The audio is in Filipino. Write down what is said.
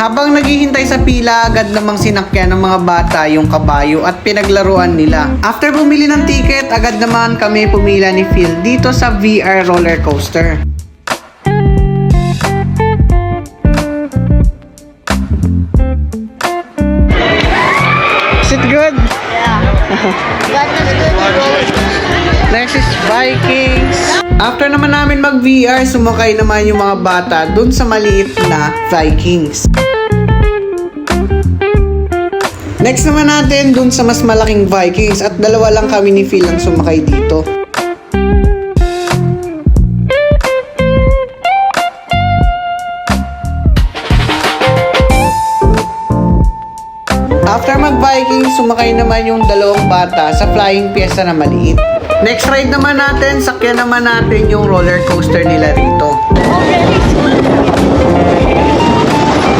Habang naghihintay sa pila, agad namang sinakyan ng mga bata yung kabayo at pinaglaruan nila. After bumili ng ticket, agad naman kami pumila ni Phil dito sa VR roller coaster. Is it good? Yeah. That was good, bro. Next is Vikings. After naman namin mag-VR, sumakay naman yung mga bata dun sa maliit na Vikings. Next naman natin dun sa mas malaking Vikings at dalawa lang kami ni Phil ang sumakay dito. After mag-Vikings, sumakay naman yung dalawang bata sa Flying Fiesta na maliit. Next ride naman natin, sakyan naman natin yung roller coaster nila rito. Already soon.